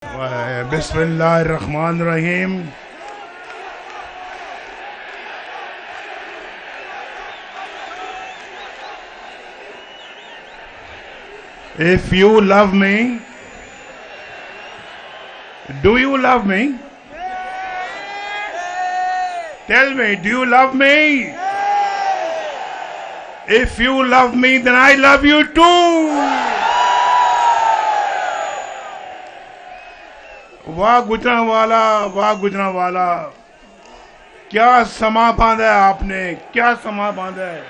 बिस्मिल्लाहिर्रहमानिर्रहीम। If you love me, do you love me? Tell me, do you love me? If you love me, then I love you too. वाह गुजरांवाला, वाह गुजरांवाला, क्या समा बांधा है आपने, क्या समा बांधा है।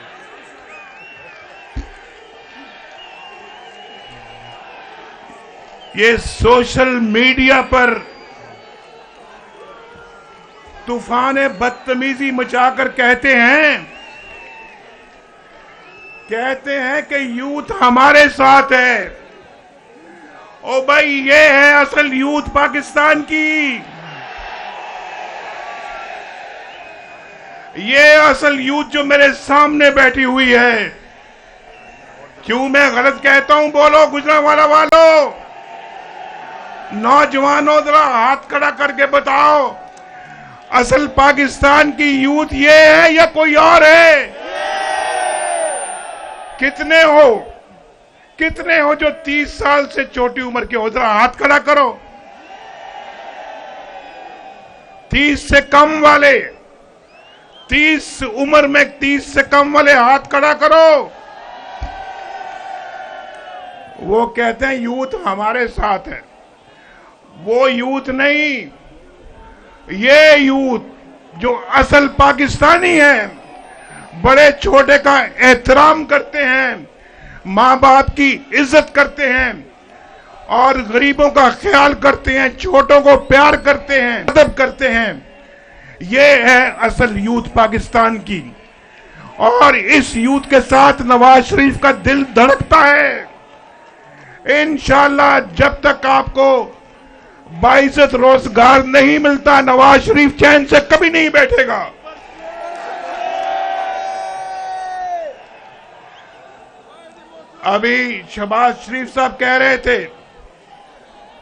ये सोशल मीडिया पर तूफान बदतमीजी मचाकर कहते हैं कि यूथ हमारे साथ है। ओ भाई, ये है असल यूथ पाकिस्तान की, ये असल यूथ जो मेरे सामने बैठी हुई है। क्यों मैं गलत कहता हूं? बोलो गुजरांवाला वालों, नौजवानों, जरा हाथ खड़ा करके बताओ, असल पाकिस्तान की यूथ ये है या कोई और है? कितने हो जो 30 साल से छोटी उम्र के हो? जरा हाथ खड़ा करो। 30 से कम वाले, 30 उम्र में 30 से कम वाले हाथ खड़ा करो। वो कहते हैं यूथ हमारे साथ है। वो यूथ नहीं, ये यूथ जो असल पाकिस्तानी है, बड़े छोटे का एहतराम करते हैं, माँ बाप की इज्जत करते हैं और गरीबों का ख्याल करते हैं, छोटों को प्यार करते हैं, अदब करते हैं। ये है असल यूथ पाकिस्तान की। और इस यूथ के साथ नवाज शरीफ का दिल धड़कता है। इंशाअल्लाह जब तक आपको बाइज्जत रोजगार नहीं मिलता, नवाज शरीफ चैन से कभी नहीं बैठेगा। अभी शहबाज शरीफ साहब कह रहे थे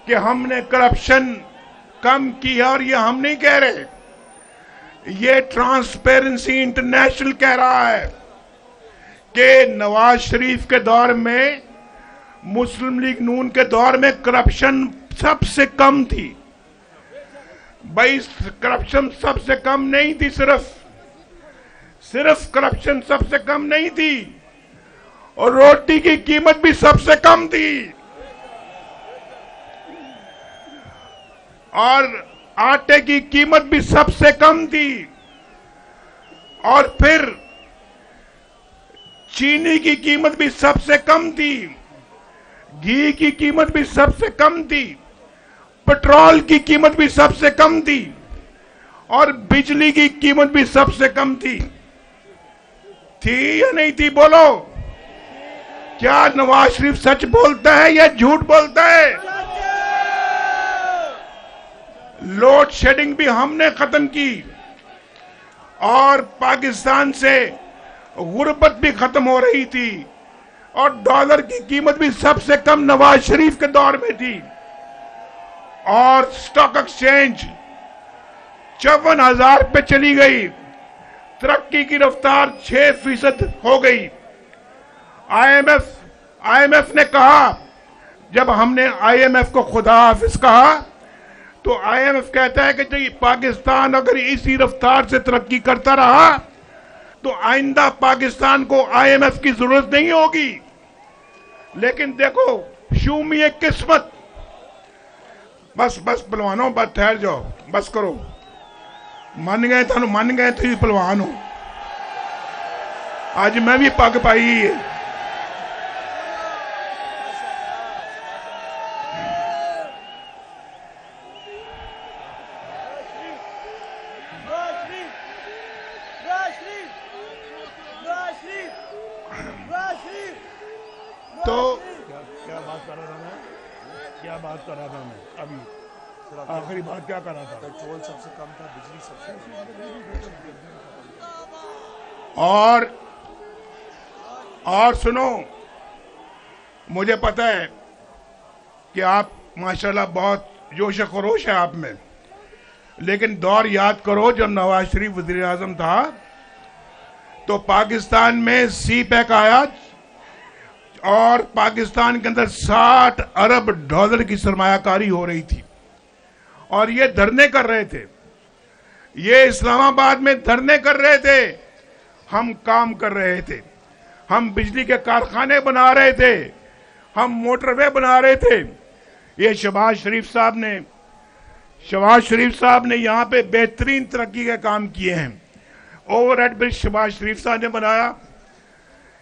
कि हमने करप्शन कम की है, और ये हम नहीं कह रहे, ये ट्रांसपेरेंसी इंटरनेशनल कह रहा है कि नवाज शरीफ के दौर में, मुस्लिम लीग नून के दौर में करप्शन सबसे कम थी। भाई, करप्शन सबसे कम नहीं थी, सिर्फ करप्शन सबसे कम नहीं थी, और रोटी की कीमत भी सबसे कम थी, और आटे की कीमत भी सबसे कम थी, और फिर चीनी की कीमत भी सबसे कम थी, घी की कीमत भी सबसे कम थी, पेट्रोल की कीमत भी सबसे कम थी, और बिजली की कीमत भी सबसे कम थी या नहीं थी? बोलो, क्या नवाज शरीफ सच बोलता है या झूठ बोलता है? लोड शेडिंग भी हमने खत्म की, और पाकिस्तान से गुर्बत भी खत्म हो रही थी, और डॉलर की कीमत भी सबसे कम नवाज शरीफ के दौर में थी, और स्टॉक एक्सचेंज 54,000 पे चली गई, तरक्की की रफ्तार 6% हो गई। आईएमएफ ने कहा, जब हमने आईएमएफ को खुदा हाफिज कहा, तो आईएमएफ कहता है कि पाकिस्तान अगर इसी रफ्तार से तरक्की करता रहा तो आइंदा पाकिस्तान को आईएमएफ की जरूरत नहीं होगी। लेकिन देखो, शूमी किस्मत। बस पहलवानों, बस ठहर जाओ, बस करो। मन गए तो पहलवान हो। आज मैं भी पग पाई है। तो क्या बात कर रहा था मैं अभी? आखिरी बात क्या कर रहा था? पेट्रोल सबसे कम था, बिजली सबसे और सुनो, मुझे पता है कि आप माशाल्लाह बहुत जोश खरोश है आप में, लेकिन दौर याद करो जब नवाज शरीफ वजीर आजम था तो पाकिस्तान में सी पैक आया और पाकिस्तान के अंदर 60 अरब डॉलर की सरमायाकारी हो रही थी और ये धरने कर रहे थे, ये इस्लामाबाद में धरने कर रहे थे, हम काम कर रहे थे, हम बिजली के कारखाने बना रहे थे, हम मोटरवे बना रहे थे। ये शहबाज शरीफ साहब ने यहाँ पे बेहतरीन तरक्की के काम किए हैं। ओवरहेड ब्रिज शहबाज शरीफ साहब ने बनाया,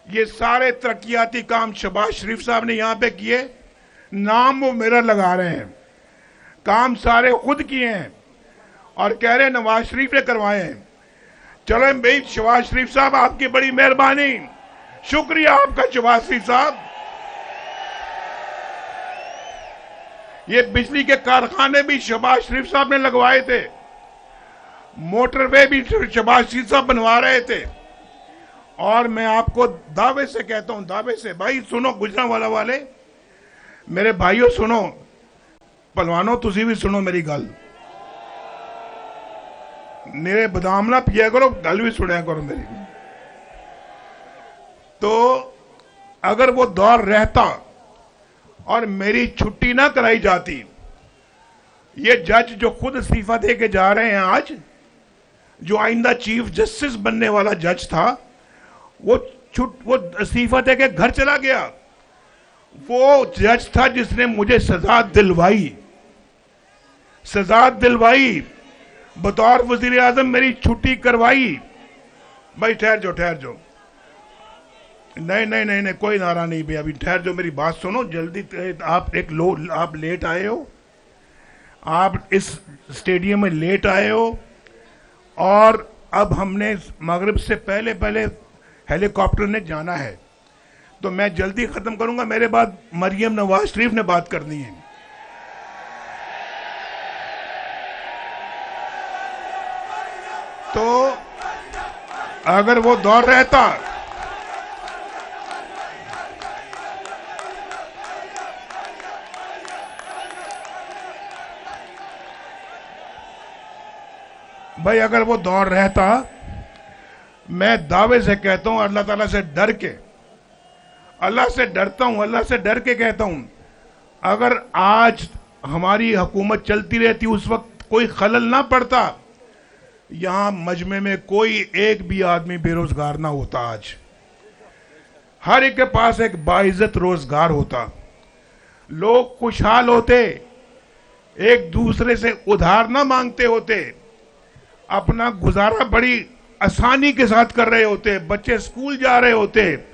ये सारे तरक्याती काम शहबाज शरीफ साहब ने यहाँ पे किए, नाम वो मेरा लगा रहे हैं, काम सारे खुद किए हैं और कह रहे हैं नवाज शरीफ ने करवाए हैं। चलो भाई शहबाज शरीफ साहब आपकी बड़ी मेहरबानी, शुक्रिया आपका शहबाज शरीफ साहब। ये बिजली के कारखाने भी शहबाज शरीफ साहब ने लगवाए थे, मोटरवे भी शहबाज शरीफ साहब बनवा रहे थे। और मैं आपको दावे से कहता हूं, दावे से, भाई सुनो गुजरांवाला वाले मेरे भाइयों, सुनो पहलवानों, तुसी भी सुनो मेरी गल, मेरे बदाम ना पिया करो, गल भी सुनिया करो मेरी। तो अगर वो दौर रहता और मेरी छुट्टी ना कराई जाती, ये जज जो खुद इस्तीफा दे के जा रहे हैं आज, जो आइंदा चीफ जस्टिस बनने वाला जज था, वो इस्तीफा दे के घर चला गया। वो जज था जिसने मुझे सजा दिलवाई, बतौर वजीर आजम मेरी छुट्टी करवाई। भाई ठहर जाओ, नहीं, कोई नारा नहीं भैया, अभी ठहर जाओ, मेरी बात सुनो जल्दी। आप लेट आए हो, आप इस स्टेडियम में लेट आए हो और अब हमने मगरिब से पहले हेलीकॉप्टर ने जाना है, तो मैं जल्दी खत्म करूंगा। मेरे बाद मरियम नवाज शरीफ ने बात करनी है। तो अगर वो दौर रहता, भाई अगर वो दौर रहता, मैं दावे से कहता हूं, अल्लाह ताला से डर के, अल्लाह से डरता हूं, अल्लाह से डर के कहता हूं, अगर आज हमारी हुकूमत चलती रहती, उस वक्त कोई खलल ना पड़ता, यहां मजमे में कोई एक भी आदमी बेरोजगार ना होता। आज हर एक के पास एक बाइज्जत रोजगार होता, लोग खुशहाल होते, एक दूसरे से उधार ना मांगते होते, अपना गुजारा बड़ी आसानी के साथ कर रहे होते, बच्चे स्कूल जा रहे होते,